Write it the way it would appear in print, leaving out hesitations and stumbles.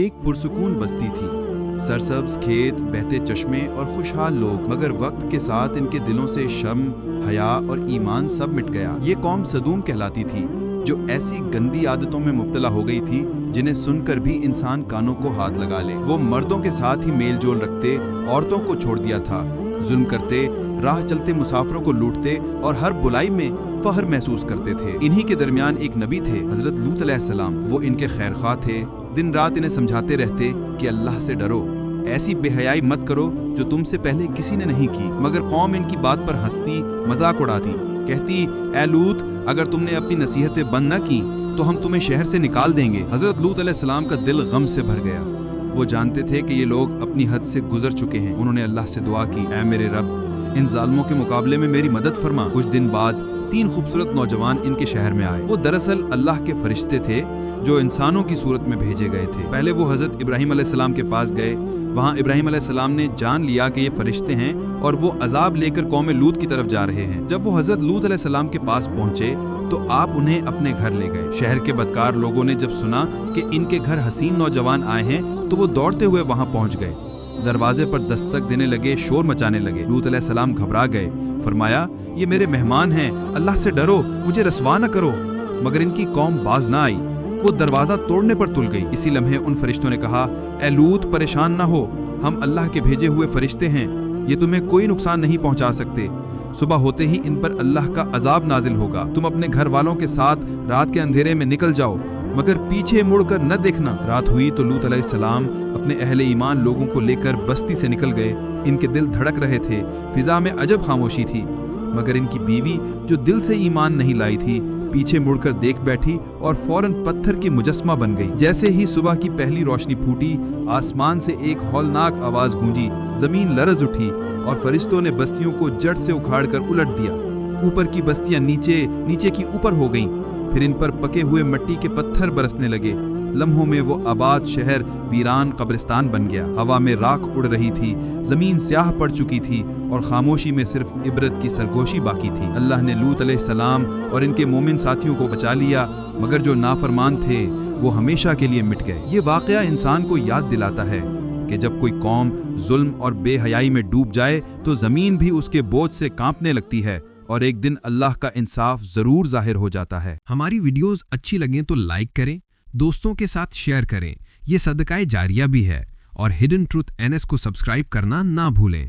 ایک پرسکون بستی تھی، سرسبز کھیت، بہتے چشمے اور خوشحال لوگ، مگر وقت کے ساتھ ان کے دلوں سے شرم، حیا اور ایمان سب مٹ گیا۔ یہ قوم سدوم کہلاتی تھی، جو ایسی گندی عادتوں میں مبتلا ہو گئی تھی جنہیں سن کر بھی انسان کانوں کو ہاتھ لگا لے۔ وہ مردوں کے ساتھ ہی میل جول رکھتے، عورتوں کو چھوڑ دیا تھا، ظلم کرتے، راہ چلتے مسافروں کو لوٹتے اور ہر بلائی میں فخر محسوس کرتے تھے۔ انہی کے درمیان ایک نبی تھے، حضرت لوط علیہ السلام۔ وہ ان کے خیر خواہ تھے، دن رات انہیں سمجھاتے رہتے کہ اللہ سے ڈرو، ایسی بے حیائی مت کرو جو تم سے پہلے کسی نے نہیں کی۔ مگر قوم ان کی بات پر ہنستی، مذاق اڑاتی، کہتی اے لوط، اگر تم نے اپنی نصیحتیں بند نہ کی تو ہم تمہیں شہر سے نکال دیں گے۔ حضرت لوط علیہ السلام کا دل غم سے بھر گیا۔ وہ جانتے تھے کہ یہ لوگ اپنی حد سے گزر چکے ہیں۔ انہوں نے اللہ سے دعا کی، اے میرے رب، ان ظالموں کے مقابلے میں میری مدد فرما۔ کچھ دن بعد 3 خوبصورت نوجوان ان کے شہر میں آئے۔ وہ دراصل اللہ کے فرشتے تھے جو انسانوں کی صورت میں بھیجے گئے تھے۔ پہلے وہ حضرت ابراہیم علیہ السلام کے پاس گئے۔ وہاں ابراہیم علیہ السلام نے جان لیا کہ یہ فرشتے ہیں اور وہ عذاب لے کر قوم لوط کی طرف جا رہے ہیں۔ جب وہ حضرت لوط علیہ السلام کے پاس پہنچے تو آپ انہیں اپنے گھر لے گئے۔ شہر کے بدکار لوگوں نے جب سنا کہ ان کے گھر حسین نوجوان آئے ہیں تو وہ دوڑتے ہوئے وہاں پہنچ گئے، دروازے پر دستک دینے لگے، شور مچانے لگے۔ لوط علیہ السلام گھبرا گئے، فرمایا یہ میرے مہمان ہیں، اللہ سے ڈرو، مجھے رسوا نہ کرو۔ مگر ان کی قوم باز نہ آئی، وہ دروازہ توڑنے پر تل گئی۔ اسی لمحے ان فرشتوں نے کہا، اے لوط، پریشان نہ ہو، ہم اللہ کے بھیجے ہوئے فرشتے ہیں، یہ تمہیں کوئی نقصان نہیں پہنچا سکتے۔ صبح ہوتے ہی ان پر اللہ کا عذاب نازل ہوگا، تم اپنے گھر والوں کے ساتھ رات کے اندھیرے میں نکل جاؤ، مگر پیچھے مڑ کر نہ دیکھنا۔ رات ہوئی تو لوط علیہ السلام اپنے اہل ایمان لوگوں کو لے کر بستی سے نکل گئے۔ ان کے دل دھڑک رہے تھے، فضا میں عجب خاموشی تھی، مگر ان کی بیوی جو دل سے ایمان نہیں لائی تھی پیچھے مڑ کر دیکھ بیٹھی اور فوراً پتھر کی مجسمہ بن گئی۔ جیسے ہی صبح کی پہلی روشنی پھوٹی، آسمان سے ایک ہولناک آواز گونجی، زمین لرز اٹھی اور فرشتوں نے بستیوں کو جڑ سے اکھاڑ کر الٹ دیا۔ اوپر کی بستیاں نیچے کی اوپر ہو گئیں، پھر ان پر پکے ہوئے مٹی کے پتھر برسنے لگے۔ لمحوں میں وہ آباد شہر ویران قبرستان بن گیا۔ ہوا میں راکھ اڑ رہی تھی، زمین سیاہ پڑ چکی تھی اور خاموشی میں صرف عبرت کی سرگوشی باقی تھی۔ اللہ نے لوط علیہ السلام اور ان کے مومن ساتھیوں کو بچا لیا، مگر جو نافرمان تھے وہ ہمیشہ کے لیے مٹ گئے۔ یہ واقعہ انسان کو یاد دلاتا ہے کہ جب کوئی قوم ظلم اور بے حیائی میں ڈوب جائے تو زمین بھی اس کے بوجھ سے کانپنے لگتی ہے اور ایک دن اللہ کا انصاف ضرور ظاہر ہو جاتا ہے۔ ہماری ویڈیوز اچھی لگیں تو لائک کریں، دوستوں کے ساتھ شیئر کریں، یہ صدقہ جاریہ بھی ہے، اور ہڈن ٹروتھ NS کو سبسکرائب کرنا نہ بھولیں۔